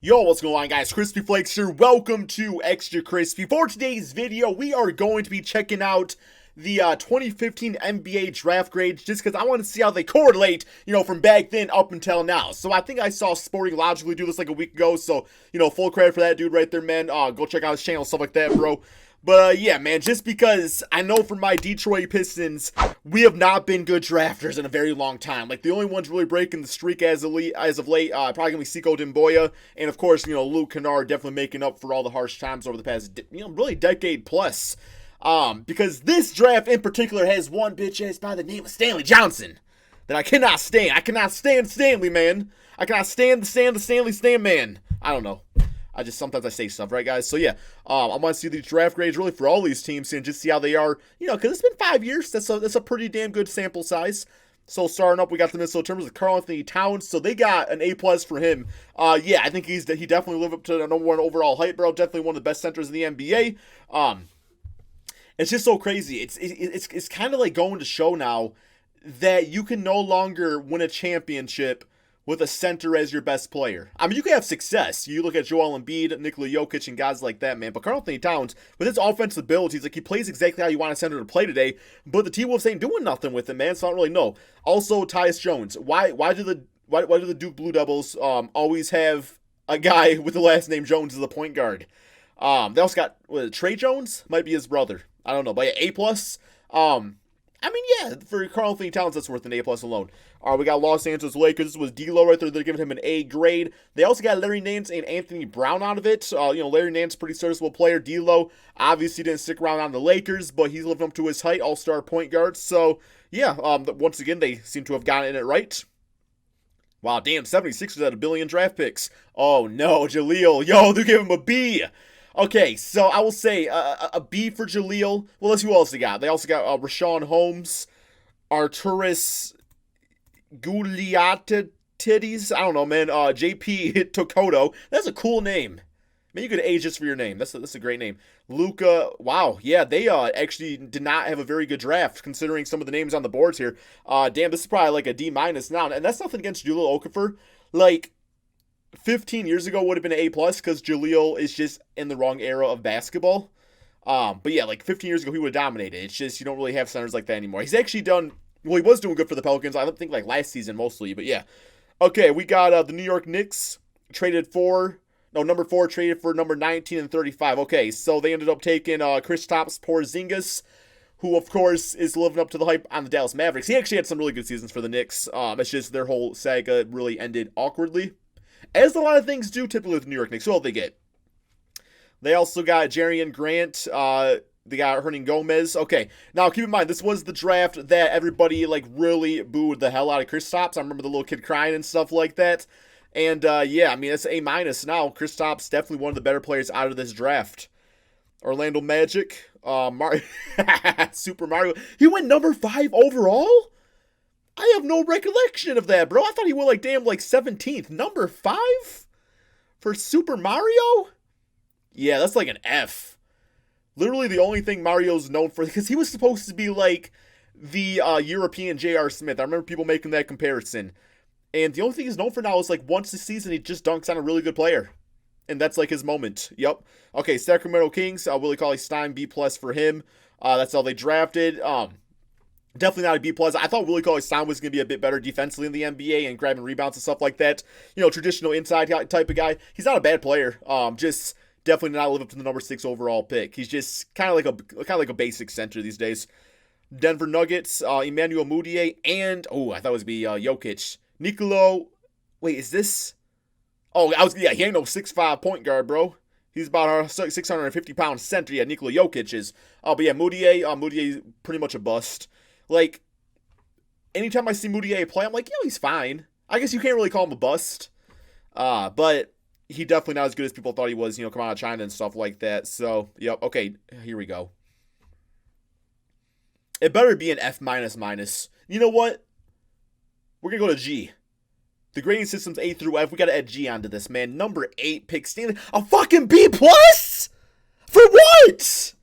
Yo, what's going on, guys? Crispy Flakes here. Welcome to Extra Crispy. For today's video, we are going to be checking out the 2015 NBA draft grades just because I want to see how they correlate, from back then up until now. So I think I saw Sporting Logically do this like a week ago. So, full credit for that dude right there, man. Go check out his channel, stuff like that, bro. But, yeah, man, just because I know from my Detroit Pistons, we have not been good drafters in a very long time. Like, the only ones really breaking the streak as of late, probably going to be Sekou Demboya. And, of course, Luke Kennard definitely making up for all the harsh times over the past, really decade plus. Because this draft in particular has one bitch ass by the name of Stanley Johnson that I cannot stand. I cannot stand Stanley, man. I cannot stand the Stanley man. I don't know. Sometimes I say stuff, right, guys? So, yeah, I want to see these draft grades really for all these teams and just see how they are, because it's been 5 years. That's a pretty damn good sample size. So, starting up, we got the Minnesota Timberwolves with Karl-Anthony Towns. So, they got an A+ for him. Yeah, I think he definitely lived up to the number one overall hype, bro. Definitely one of the best centers in the NBA. It's just so crazy. It's kind of like going to show now that you can no longer win a championship with a center as your best player. I mean, you can have success. You look at Joel Embiid, Nikola Jokic, and guys like that, man. But Karl-Anthony Towns, with his offensive abilities, like he plays exactly how you want a center to play today. But the T-Wolves ain't doing nothing with him, man. So I don't really know. Also, Tyus Jones. Why do the Duke Blue Devils always have a guy with the last name Jones as a point guard? They also got Trey Jones, might be his brother. I don't know, but yeah, A+. I mean, yeah, for Karl-Anthony Towns, that's worth an A+ alone. We got Los Angeles Lakers. This was D'Lo right there. They're giving him an A grade. They also got Larry Nance and Anthony Brown out of it. Larry Nance, pretty serviceable player. D'Lo obviously didn't stick around on the Lakers, but he's living up to his height, all-star point guard. So, yeah, once again, they seem to have gotten it right. Wow, damn, 76ers had 1 billion draft picks. Oh, no, Jaleel. Yo, they gave him a B. Okay, so I will say a B for Jaleel. Well, let's see who else they got. They also got Rashawn Holmes, Arturas Guliatidis. I don't know, man. JP Tokoto. That's a cool name. Man, you could age this for your name. That's a great name. Luca. Wow, yeah, they actually did not have a very good draft considering some of the names on the boards here. Damn, this is probably like a D- now, and that's nothing against Jahlil Okafor. Like, 15 years ago would have been an A+ because Jaleel is just in the wrong era of basketball. But yeah, like 15 years ago, he would have dominated. It's just you don't really have centers like that anymore. He's actually done, well, he was doing good for the Pelicans. I don't think like last season mostly, but yeah. Okay, we got the New York Knicks number 4 traded for number 19 and 35. Okay, so they ended up taking Kristaps Porzingis, who, of course, is living up to the hype on the Dallas Mavericks. He actually had some really good seasons for the Knicks. It's just their whole saga really ended awkwardly, as a lot of things do typically with the New York Knicks. So what they get. They also got Jerian Grant. They got Hernan Gomez. Okay, now keep in mind, this was the draft that everybody, like, really booed the hell out of Kristaps. I remember the little kid crying and stuff like that. And, yeah, I mean, it's A- now. Kristaps definitely one of the better players out of this draft. Orlando Magic. Super Mario. He went number 5 overall? I have no recollection of that, bro. I thought he went like 17th. Number 5? For Super Mario? Yeah, that's like an F. Literally the only thing Mario's known for, because he was supposed to be like the European J.R. Smith. I remember people making that comparison. And the only thing he's known for now is like once a season he just dunks on a really good player. And that's like his moment. Yep. Okay, Sacramento Kings. Willie Cauley-Stein, B+ for him. That's all they drafted. Definitely not a B+. I thought Willie Cauley-Stein was going to be a bit better defensively in the NBA and grabbing rebounds and stuff like that. Traditional inside type of guy. He's not a bad player. Just definitely not live up to the number 6 overall pick. He's just kind of like a basic center these days. Denver Nuggets, Emmanuel Mudiay, and I thought it was be Jokic. Nicolo. Wait, is this? Oh, he ain't no 6'5" point guard, bro. He's about a 650-pound center. Yeah, Nikola Jokic is. But yeah, Mudiay pretty much a bust. Like, anytime I see Mudiay play, I'm like, he's fine. I guess you can't really call him a bust. But he definitely not as good as people thought he was, coming out of China and stuff like that. So, yep, okay, here we go. It better be an F-. You know what? We're going to go to G. The grading system's A through F. We got to add G onto this, man. Number 8 pick, Stanley. A fucking B+? For what?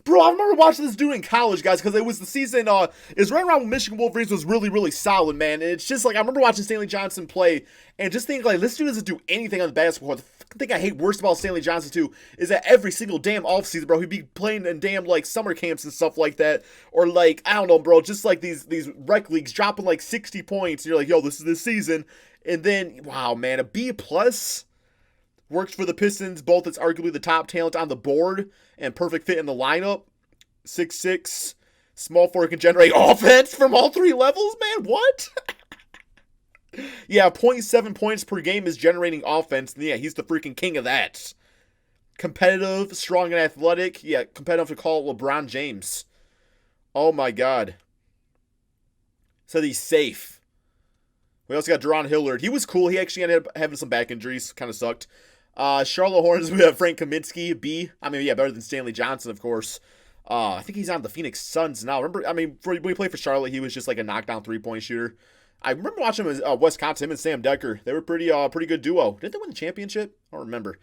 Bro, I remember watching this dude in college, guys, because it was the season, it was right around when Michigan Wolverines was really, really solid, man. And it's just like, I remember watching Stanley Johnson play and just think, like, this dude doesn't do anything on the basketball court. The thing I hate worst about Stanley Johnson, too, is that every single damn offseason, bro, he'd be playing in damn, like, summer camps and stuff like that. Or, like, I don't know, bro, just like these rec leagues dropping, like, 60 points. And you're like, yo, this is this season. And then, wow, man, a B+. Works for the Pistons, both as arguably the top talent on the board and perfect fit in the lineup. 6'6", small forward, can generate offense from all three levels, man. What? Yeah, 0.7 points per game is generating offense. And yeah, he's the freaking king of that. Competitive, strong, and athletic. Yeah, competitive to call LeBron James. Oh my God. Said he's safe. We also got Deron Hillard. He was cool. He actually ended up having some back injuries. Kind of sucked. Charlotte Hornets, we have Frank Kaminsky, B. I mean, yeah, better than Stanley Johnson, of course. I think he's on the Phoenix Suns now. Remember, I mean, when he played for Charlotte, he was just like a knockdown three-point shooter. I remember watching him as Wisconsin, him and Sam Decker. They were pretty good duo. Didn't they win the championship? I don't remember.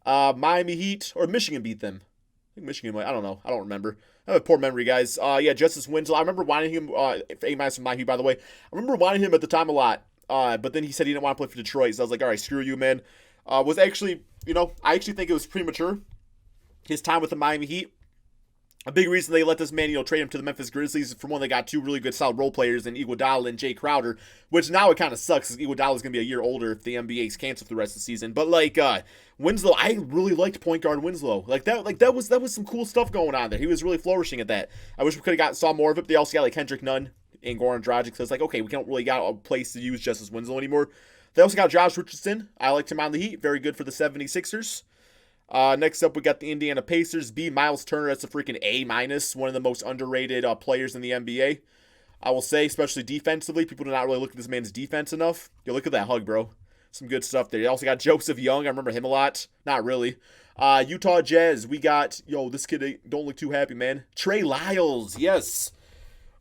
Miami Heat, or Michigan beat them. I think Michigan might. I don't know. I don't remember. I have a poor memory, guys. Yeah, Justice Winslow. I remember wanting him, A- from Miami, by the way. I remember wanting him at the time a lot. But then he said he didn't want to play for Detroit. So I was like, all right, screw you, man. Was actually, I actually think it was premature. His time with the Miami Heat. A big reason they let this man, trade him to the Memphis Grizzlies. For one, they got two really good solid role players in Iguodala and Jay Crowder, which now it kind of sucks because Iguodala is going to be a year older if the NBA's canceled for the rest of the season. But Winslow, I really liked point guard Winslow. That was some cool stuff going on there. He was really flourishing at that. I wish we could have saw more of it. They also got Kendrick Nunn and Goran Dragic, so it's like, okay, we can't really got a place to use Justice Winslow anymore. They also got Josh Richardson. I liked him on the Heat. Very good for the 76ers. Next up, we got the Indiana Pacers. B, Miles Turner. That's a freaking A-. One of the most underrated players in the NBA. I will say, especially defensively. People do not really look at this man's defense enough. Yo, look at that hug, bro. Some good stuff there. You also got Joseph Young. I remember him a lot. Not really. Utah Jazz. We got, this kid don't look too happy, man. Trey Lyles. Yes.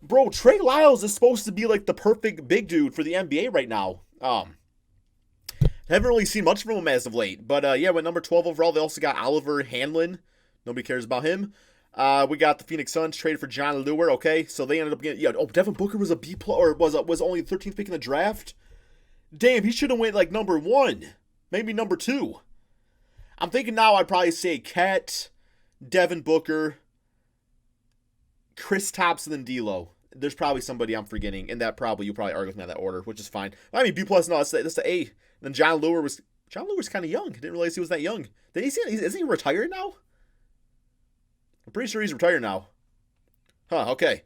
Bro, Trey Lyles is supposed to be like the perfect big dude for the NBA right now. Haven't really seen much from him as of late. But, yeah, with number 12 overall, they also got Oliver Hanlon. Nobody cares about him. We got the Phoenix Suns traded for John Lure. Okay, so they ended up getting... Yeah, Devin Booker was a B+, or was only the 13th pick in the draft? Damn, he should have went, like, number 1. Maybe number 2. I'm thinking now I'd probably say Cat, Devin Booker, Chris Thompson, and D'Lo. There's probably somebody I'm forgetting, and that you'll probably argue with me in that order, which is fine. I mean, B+, no, that's the A. Then John Lure was kind of young. I didn't realize he was that young. Isn't he retired now? I'm pretty sure he's retired now. Huh, okay.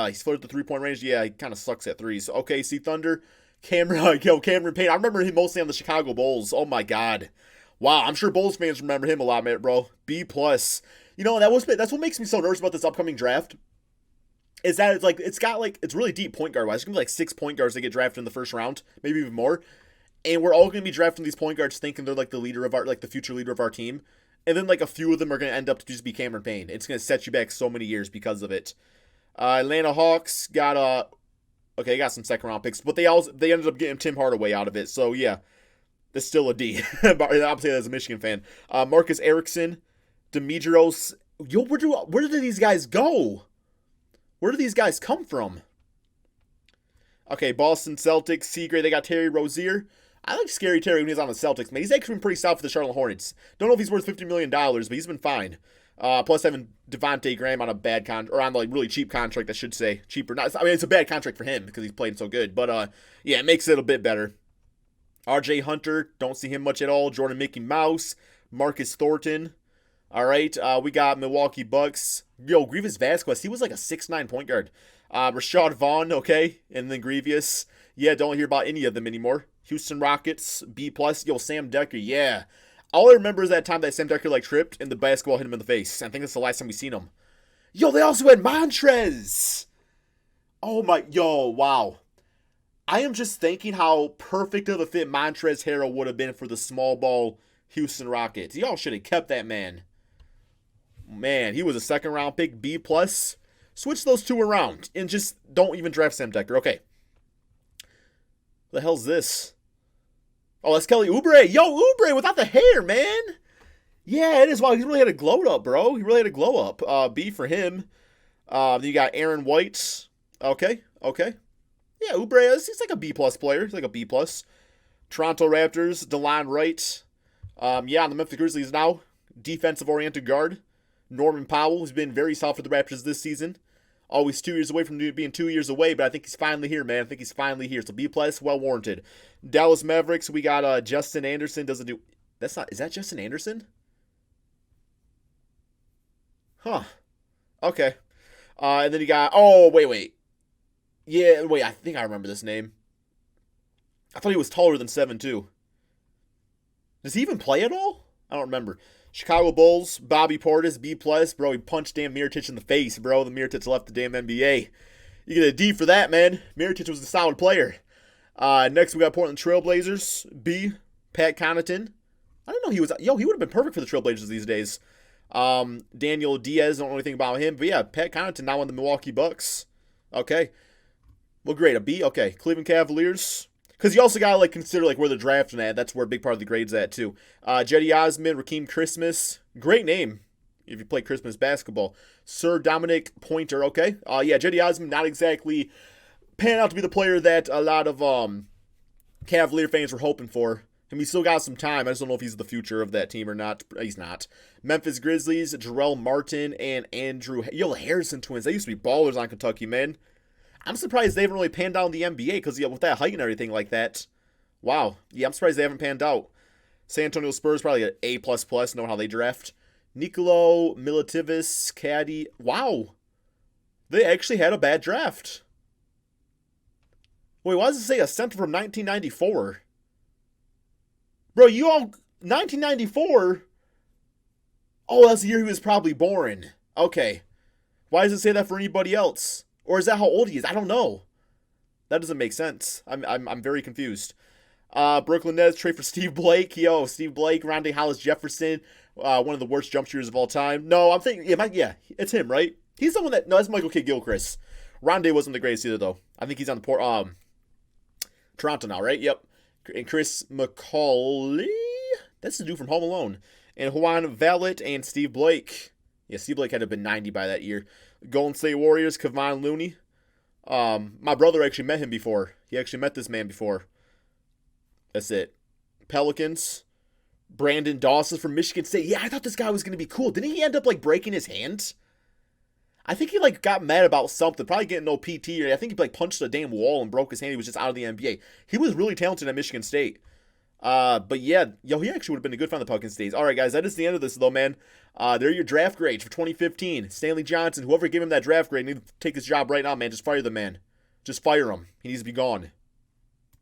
He's floated the three-point range. Yeah, he kind of sucks at threes. Okay, see Thunder. Cameron Payne. I remember him mostly on the Chicago Bulls. Oh, my God. Wow, I'm sure Bulls fans remember him a lot, man, bro. B+. That's what makes me so nervous about this upcoming draft. Is that it's really deep point guard-wise. There's going to be like 6 point guards that get drafted in the first round. Maybe even more. And we're all going to be drafting these point guards thinking they're like the future leader of our team. And then like a few of them are going to end up to just be Cameron Payne. It's going to set you back so many years because of it. Atlanta Hawks got they got some second round picks, but they ended up getting Tim Hardaway out of it. So yeah, it's still a D. Obviously as a Michigan fan. Marcus Erickson, Demetrios. Yo, where did these guys go? Where do these guys come from? Okay, Boston Celtics, Seagrave. They got Terry Rozier. I like Scary Terry when he's on the Celtics, man. He's actually been pretty solid for the Charlotte Hornets. Don't know if he's worth $50 million, but he's been fine. Plus having Devontae Graham on a bad contract, or on like really cheap contract, I should say. Cheaper. Not, I mean, it's a bad contract for him because he's played so good. But, yeah, it makes it a bit better. RJ Hunter, don't see him much at all. Jordan Mickey Mouse. Marcus Thornton. All right, we got Milwaukee Bucks. Yo, Grievous Vasquez, he was like a 6'9" point guard. Rashad Vaughn, okay, and then Grievous. Yeah, don't hear about any of them anymore. Houston Rockets, B+. Yo, Sam Decker, yeah. All I remember is that time that Sam Decker, tripped and the basketball hit him in the face. I think that's the last time we seen him. Yo, they also had Montrez. Oh, wow. I am just thinking how perfect of a fit Montrezl Harrell would have been for the small ball Houston Rockets. Y'all should have kept that man. Man, he was a second round pick, B+. Switch those two around and just don't even draft Sam Decker. Okay. What the hell's this? Oh, that's Kelly Oubre. Yo, Oubre without the hair, man. Yeah, it is. Wow, he really had a glow up, bro. He really had a glow up. B for him. Then you got Aaron White. Okay, okay. Yeah, Oubre, he's like a B plus player. He's like a B plus. Toronto Raptors, DeLon Wright. Yeah, on the Memphis Grizzlies now. Defensive oriented guard. Norman Powell, who's been very solid for the Raptors this season. Always 2 years away from being 2 years away, but I think he's finally here, man. I think he's finally here. So B plus, well warranted. Dallas Mavericks, we got Justin Anderson. Doesn't do. That's not. Is that Justin Anderson? Huh. Okay. And then you got. Oh, wait. Yeah, wait. I think I remember this name. I thought he was taller than 7'2". Does he even play at all? I don't remember. Chicago Bulls, Bobby Portis, B plus, bro. He punched damn Mirotic in the face, bro. The Mirotic left the damn NBA. You get a D for that, man. Mirotic was a solid player. Next we got Portland Trailblazers, B. Pat Connaughton. I didn't know he was. Yo, he would have been perfect for the Trailblazers these days. Daniel Diaz, don't know anything about him, but yeah, Pat Connaughton now on the Milwaukee Bucks. Okay, well, great, a B. Okay, Cleveland Cavaliers. Because you also gotta consider where they're drafting at. That's where a big part of the grade's at too. Jetty Osman, Raheem Christmas, great name if you play Christmas basketball. Sir Dominic Pointer, okay. Yeah, Jetty Osman not exactly panning out to be the player that a lot of Cavalier fans were hoping for. And we still got some time. I just don't know if he's the future of that team or not. He's not. Memphis Grizzlies, Jarrell Martin and Andrew. Yo, the Harrison twins. They used to be ballers on Kentucky, man. I'm surprised they haven't really panned out in the NBA because, yeah, with that height and everything like that. Wow. Yeah, I'm surprised they haven't panned out. San Antonio Spurs, probably an A++, knowing how they draft. Nicolo Militivis, Caddy. Wow. They actually had a bad draft. Wait, why does it say a center from 1994? Bro, you all... 1994? Oh, that's the year he was probably born. Okay. Why does it say that for anybody else? Or is that how old he is? I don't know. That doesn't make sense. I'm very confused. Brooklyn Nets trade for Steve Blake. Yo, Steve Blake, Rondae Hollis Jefferson, one of the worst jump shooters of all time. No, I'm thinking, yeah, it's him, right? He's the one that, no, that's Michael K. Gilchrist. Rondae wasn't the greatest either, though. I think he's on the Toronto now, right? Yep. And Chris McCauley, that's the dude from Home Alone. And Juan Valet and Steve Blake. Yeah, Steve Blake had to have been 90 by that year. Golden State Warriors, Kevon Looney. My brother actually met him before. He actually met this man before. That's it. Pelicans, Brandon Dawson from Michigan State. Yeah, I thought this guy was going to be cool. Didn't he end up breaking his hand? I think he got mad about something. Probably getting no PT. I think he punched a damn wall and broke his hand. He was just out of the NBA. He was really talented at Michigan State. But yeah, yo, he actually would have been a good find the Pelicans days. All right, guys, that is the end of this, though, man. They're your draft grades for 2015. Stanley Johnson, whoever gave him that draft grade, need to take his job right now, man. Just fire the man. Just fire him. He needs to be gone.